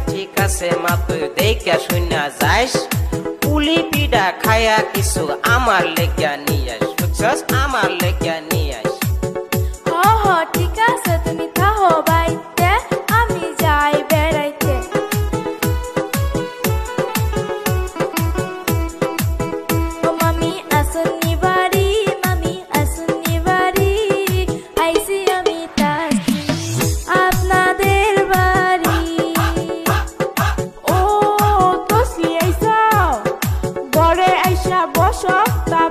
ঠিক আছে মা তুই দেখা শুনা যাইস পুলি পিঠা খায়া কিছু আমার লেগা নিয়ে আস বুঝছস আমার লেগা নিয়ে আস ঠিক আছে তুমি থাকো বাইতে আমি যাই বেড়াইতে ও মামি আসুনি বাড়ি আইসি আমি তাসি আপনাদের বাড়ি বসো তা